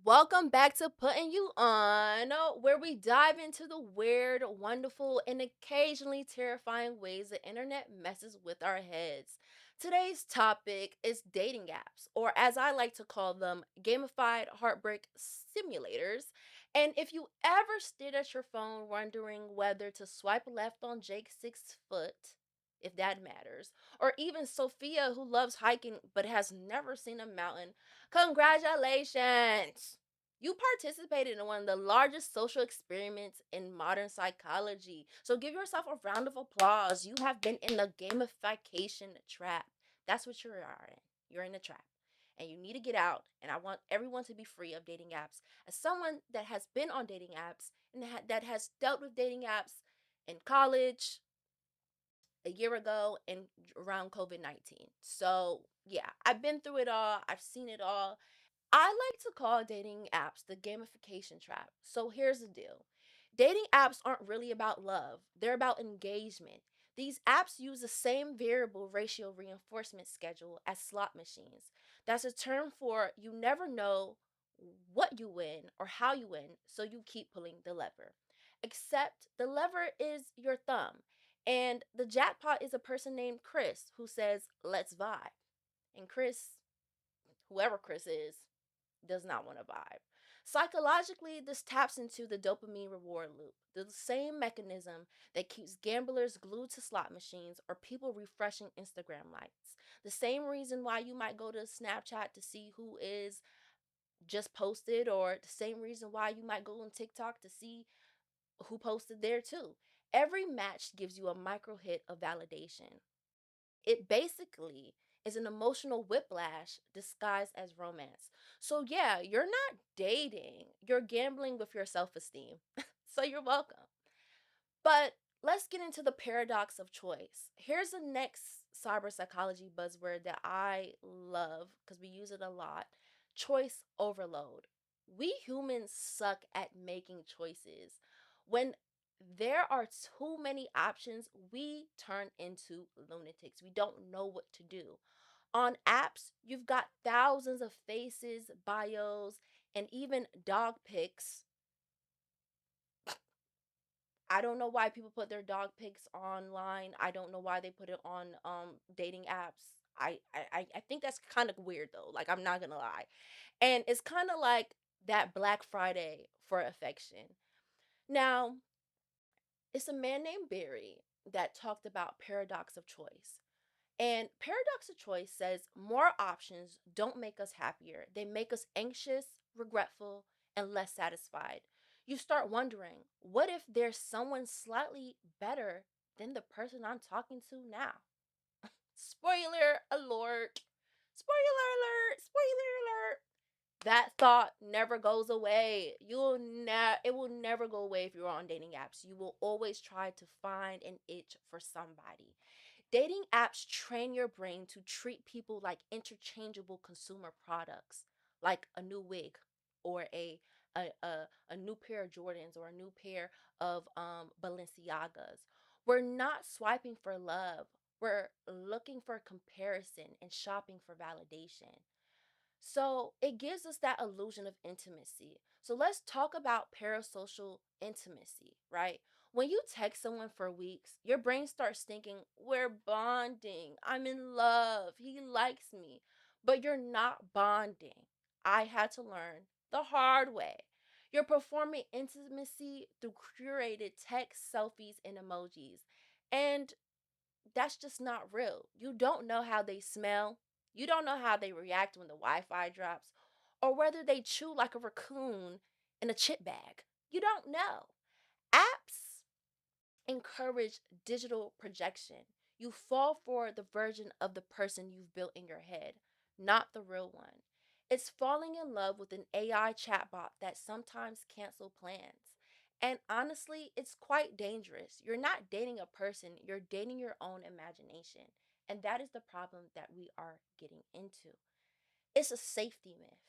Welcome back to Puttin You On, where we dive into the weird, wonderful, and occasionally terrifying ways the internet messes with our heads. Today's topic is dating apps, or as I like to call them, gamified heartbreak simulators. And if you ever stared at your phone wondering whether to swipe left on Jake's 6 foot, if that matters, or even Sophia who loves hiking but has never seen a mountain, congratulations! You participated in one of the largest social experiments in modern psychology. So give yourself a round of applause. You have been in the gamification trap. That's what you are in. You're in a trap. And you need to get out. And I want everyone to be free of dating apps. As someone that has been on dating apps and that has dealt with dating apps in college, a year ago, and around COVID-19. So, yeah, I've been through it all. I've seen it all. I like to call dating apps the gamification trap. So here's the deal, dating apps aren't really about love, they're about engagement. These apps use the same variable ratio reinforcement schedule as slot machines. That's a term for you never know what you win or how you win, so you keep pulling the lever. Except the lever is your thumb, and the jackpot is a person named Chris who says, let's vibe. And Chris, whoever Chris is, does not want to vibe. Psychologically, this taps into the dopamine reward loop, the same mechanism that keeps gamblers glued to slot machines or people refreshing Instagram likes. The same reason why you might go to Snapchat to see who is just posted, or the same reason why you might go on TikTok to see who posted there too. Every match gives you a micro hit of validation. It basically is an emotional whiplash disguised as romance. So, yeah, you're not dating, you're gambling with your self esteem. So, you're welcome. But let's get into the paradox of choice. Here's the next cyber psychology buzzword that I love because we use it a lot: choice overload. We humans suck at making choices. When there are too many options, we turn into lunatics. We don't know what to do. On apps, you've got thousands of faces, bios, and even dog pics. I don't know why people put their dog pics online. I don't know why they put it on dating apps. I think that's kind of weird though. Like, I'm not gonna lie. And it's kind of like that Black Friday for affection. Now, it's a man named Barry that talked about paradox of choice. And paradox of choice says more options don't make us happier. They make us anxious, regretful, and less satisfied. You start wondering, what if there's someone slightly better than the person I'm talking to now? Spoiler alert! Spoiler alert! Spoiler alert! That thought never goes away. It will never go away if you're on dating apps. You will always try to find an itch for somebody. Dating apps train your brain to treat people like interchangeable consumer products, like a new wig or a new pair of Jordans or a new pair of Balenciagas. We're not swiping for love. We're looking for comparison and shopping for validation. So it gives us that illusion of intimacy. So let's talk about parasocial intimacy, right? When you text someone for weeks, your brain starts thinking, we're bonding. I'm in love. He likes me. But you're not bonding. I had to learn the hard way. You're performing intimacy through curated text, selfies, and emojis. And that's just not real. You don't know how they smell. You don't know how they react when the Wi Fi drops, or whether they chew like a raccoon in a chip bag. You don't know. Apps encourage digital projection. You fall for the version of the person you've built in your head, not the real one. It's falling in love with an AI chatbot that sometimes cancel plans. And honestly, it's quite dangerous. You're not dating a person, you're dating your own imagination. And that is the problem that we are getting into. It's a safety myth.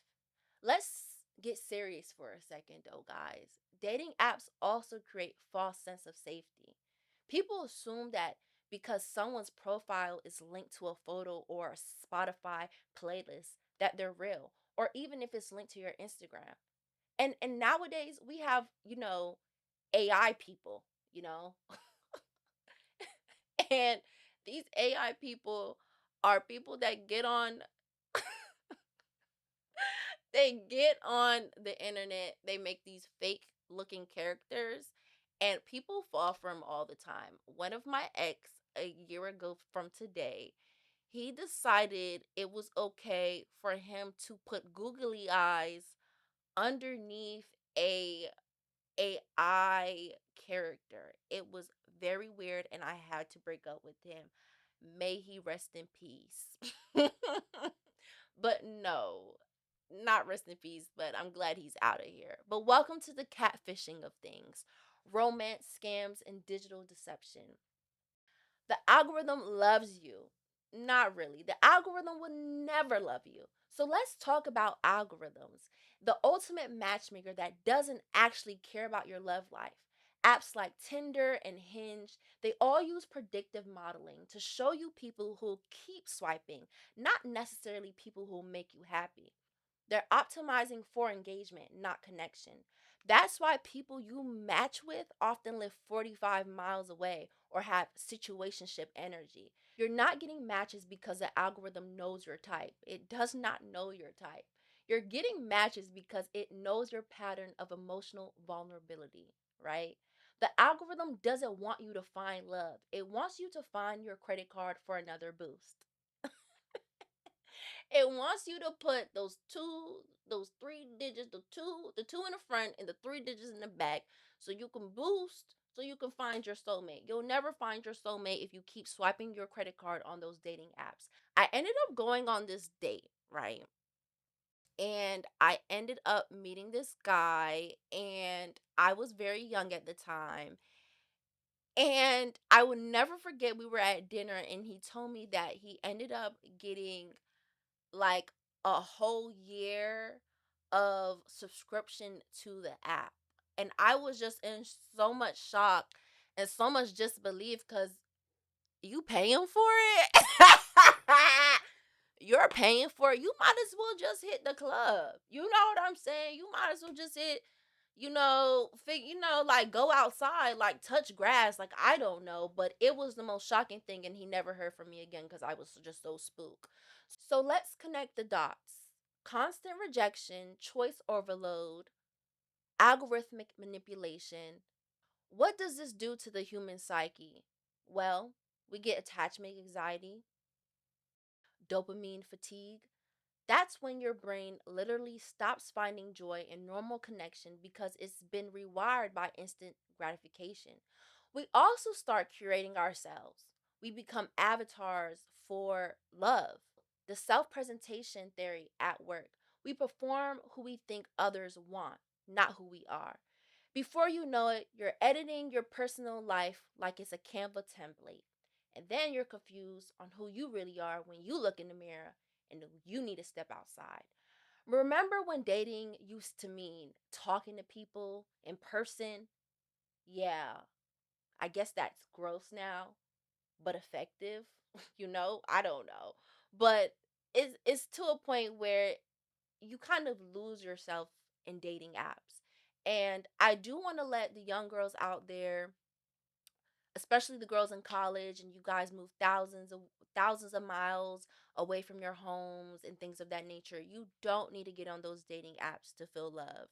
Let's get serious for a second though, guys. Dating apps also create false sense of safety. People assume that because someone's profile is linked to a photo or a Spotify playlist that they're real, or even if it's linked to your Instagram. And nowadays we have, AI people, you know, and these AI people are people that get on they get on the internet, they make these fake looking characters, and people fall for them all the time. One of my ex, a year ago from today, he decided it was okay for him to put googly eyes underneath a AI character. It was very weird, and I had to break up with him. May he rest in peace. But no, not rest in peace, but I'm glad he's out of here. But welcome to the catfishing of things, romance, scams, and digital deception. The algorithm loves you. Not really. The algorithm will never love you. So let's talk about algorithms, the ultimate matchmaker that doesn't actually care about your love life. Apps like Tinder and Hinge, they all use predictive modeling to show you people who keep swiping, not necessarily people who make you happy. They're optimizing for engagement, not connection. That's why people you match with often live 45 miles away or have situationship energy. You're not getting matches because the algorithm knows your type. It does not know your type. You're getting matches because it knows your pattern of emotional vulnerability, right? The algorithm doesn't want you to find love. It wants you to find your credit card for another boost. It wants you to put those three digits, the two in the front and the three digits in the back, so you can boost, so you can find your soulmate. You'll never find your soulmate if you keep swiping your credit card on those dating apps. I ended up going on this date, right? And I ended up meeting this guy, and I was very young at the time. And I will never forget, we were at dinner, and he told me that he ended up getting like a whole year of subscription to the app. And I was just in so much shock and so much disbelief because you paying for it? You're paying for it. You might as well just hit the club. You know what I'm saying? You might as well just hit, like go outside, like touch grass. Like, I don't know. But it was the most shocking thing. And he never heard from me again because I was just so spooked. So let's connect the dots. Constant rejection, choice overload, algorithmic manipulation. What does this do to the human psyche? Well, we get attachment anxiety, dopamine fatigue. That's when your brain literally stops finding joy in normal connection because it's been rewired by instant gratification. We also start curating ourselves. We become avatars for love. The self presentation theory at work. We perform who we think others want, not who we are. Before you know it, you're editing your personal life like it's a Canva template. And then you're confused on who you really are when you look in the mirror and you need to step outside. Remember when dating used to mean talking to people in person? Yeah, I guess that's gross now, but effective. I don't know. But it's to a point where you kind of lose yourself in dating apps. And I do want to let the young girls out there, especially the girls in college, and you guys move thousands of miles away from your homes and things of that nature. You don't need to get on those dating apps to feel love.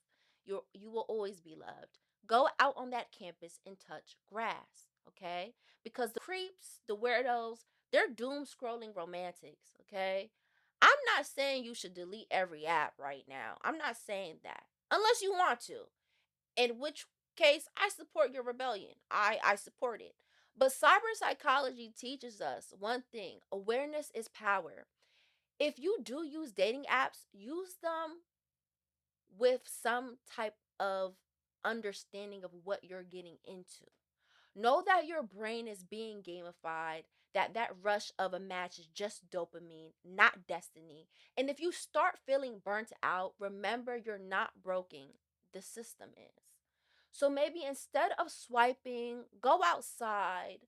You will always be loved. Go out on that campus and touch grass, okay? Because the creeps, the weirdos, they're doom scrolling romantics, okay? I'm not saying you should delete every app right now. I'm not saying that. Unless you want to, in which case I support your rebellion. I support it. But cyber psychology teaches us one thing: awareness is power. If you do use dating apps, use them with some type of understanding of what you're getting into. Know that your brain is being gamified, that rush of a match is just dopamine, not destiny. And if you start feeling burnt out, remember you're not broken. The system is. So maybe instead of swiping, go outside,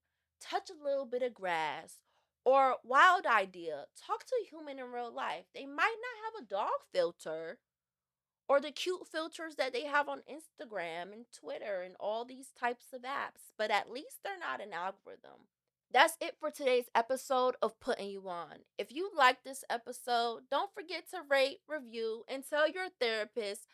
touch a little bit of grass, Or wild idea, talk to a human in real life. They might not have a dog filter or the cute filters that they have on Instagram and Twitter and all these types of apps, but at least they're not an algorithm. That's it for today's episode of Putting You On. If you like this episode, don't forget to rate, review, and tell your therapist.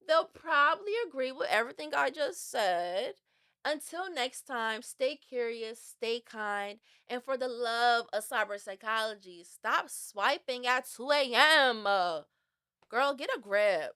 They'll probably agree with everything I just said. Until next time, stay curious, stay kind, and for the love of cyberpsychology, stop swiping at 2 a.m. Girl, get a grip.